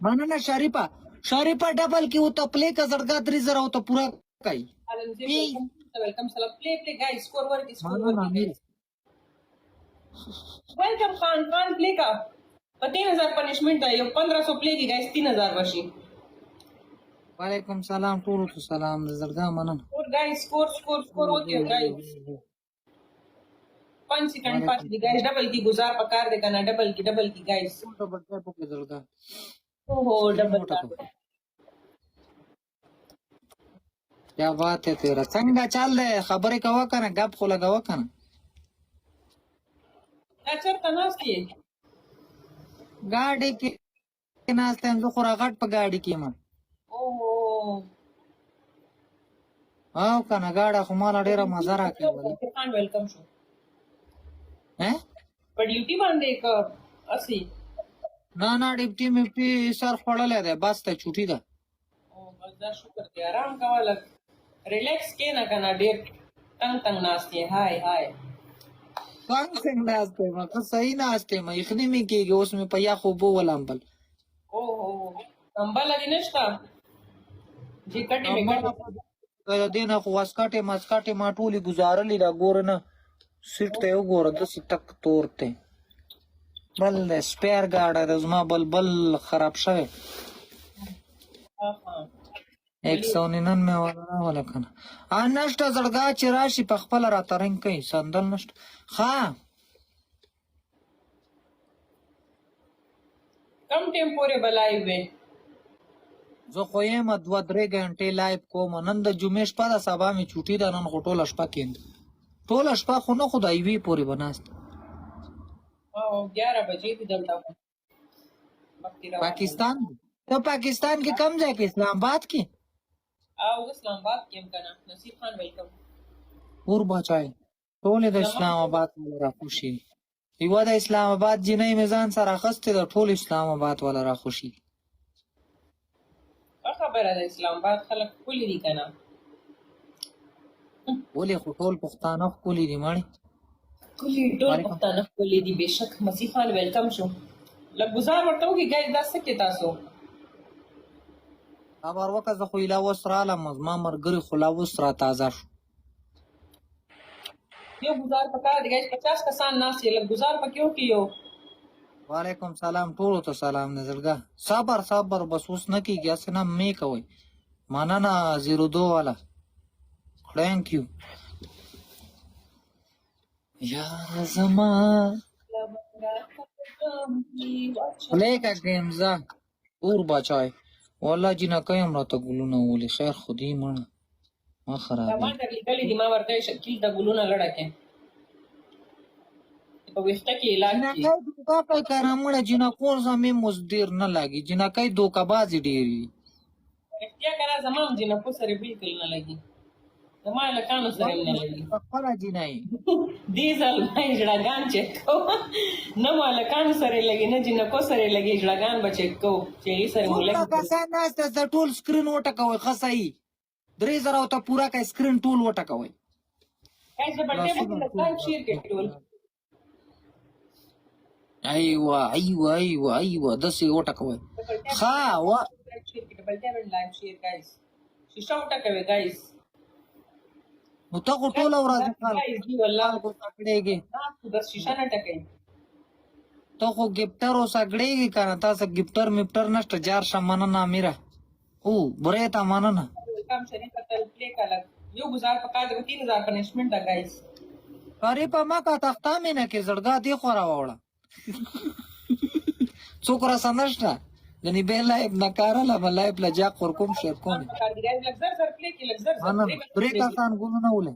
مننه شریفه ډبل کې وته پلی کا زړګا 3000 او ته پورا کوي वेलकम सलाम play guys score वर वेलकम खान प्ले का 3000 पनिशमेंट आहे 1500 प्ले की गाइस 3000 वर्षी वालेकुम सलाम ټول ته سلام زړګا مننه और गाइस स्कोर होती है गाइस 5 सेकंड पास दी गाइस डबल की गुजार पकार दे करना डबल की गाइस डबल टैप के زړګا ओहो डबल क्या बात है तेरा څنګه چل دی خبرې کوا کنه غب خو لگاوا کنه اچھا تناس کی गाड़ी کې ناشته هم خو راغټ په गाड़ी کې ما اوه او کنه गाड़ा خو مال ډیره مزه راکړي خان ویلکم شو हैं په ډیوټي باندې ک اسی ना ډیپټي سر خړلې ده بس ته چوټي ده او بس دا شکر دی آرام کاوه ریلیکس کې نه کنه ډیر تنگ ناشته هاي څنګه ناشته ما که صحیح ناشته ما یخنی می کېږي اوس می پیا خو بو ولامبل اوه امبل دې نشتا جی کټي می کړه دینه خو واسکټه ما ټولي گزارلې دا ګور نه سیټ ته وګوره د سټک تورته بل سپیر گاډه د زما بل خراب شوی 199 ولا کنه نشته زړګا چې راشي په خپل را ترنګ کوي سندل نشته ها کم ټیمپورې بلای وې زه خو یم 2-3 غنټې لایو کوم نن د جمعې شپه د سبا می چوټي ده نن غټول شپه کېند ټول شپه خو نه خدای وی پوری بناست او 11 بجې دي دلته पाकिस्तान तो पाकिस्तान के कम जाके इस्लामाबाद की او اسلام آباد کې امکانه نصیب خان ویلکم اور بچای ټول د اسلام آباد را خوشي یو د اسلام آباد جنې میزان سره خسته د ټول اسلام آباد ولا را خوشي خبره د اسلام آباد خلک کلی دي کنه ولې ټول پښتانه کلی دي مړي کلی ټول پښتانه کلی دي بشک نصیب خان ویلکم شو لږ گزار ورته وکي ګای داسه کې تاسو خبر وکړه زه خو اله وسره علم ما مرګري خلا وسره تازه شو یو گزار پکار دی ګای 50 کسان ناس یې لږ گزار پکيو کیو وعلیکم سلام ټول ته سلام نظرګه صبر بس اوس نه کیږي اسنه می کوي مننه 02 والا थैंक यू या زما لیکه گیمزا اور بچای والله جنا کایم راته ګلونه ولي خیر خودي مړه ما خراب ما درلګلې دي ما ورته شکل د ګلونه لړکه په وخته کې علاج کی دا په کارمړه جنا کور زمي مزدیر نه لاګي جنا کای دوکبازي ډيري اختیا کرا زمام جنا کو سره بالکل نه لګي زما لکانو سره نه لګي خپل جنای دیزل نه جړګان چک کو نه مالکانو سره لګي نه جنا کو سره لګي جړګان بچک کو چې سره مولک کسان ناست د ټول سکرین وټکوي خصای 3000 او ته پورا کا سکرین ټول وټکوي کای چې بټه په لایک شیر کې ټول ايوه دسي وټکوي ها وا شیر کې ډبل ټیپ لایک شیر گایز شیشه وټکوي گایز نو ته ټول ورځ کار دی والله کو پکړېږي د شیشه نه ټکې ته خو گیفټر او سګړېږي کنه تاسو گیفټر میفټر نشته جار شمنه نه میرا او بره تا مننه کم شریف تل پلی کاله یو گزار پکا د 3000 پنیشمنٹ دا گایز اره په ما کا تختا مې نه کې زړګا دی خورا وړه څوک را سمشته غني به لایب نکارله لایب لجا قر کوم شیر کوم کار دی گایز لګزر سر پلی کې لګزر بریک آسان ګونو نه ولې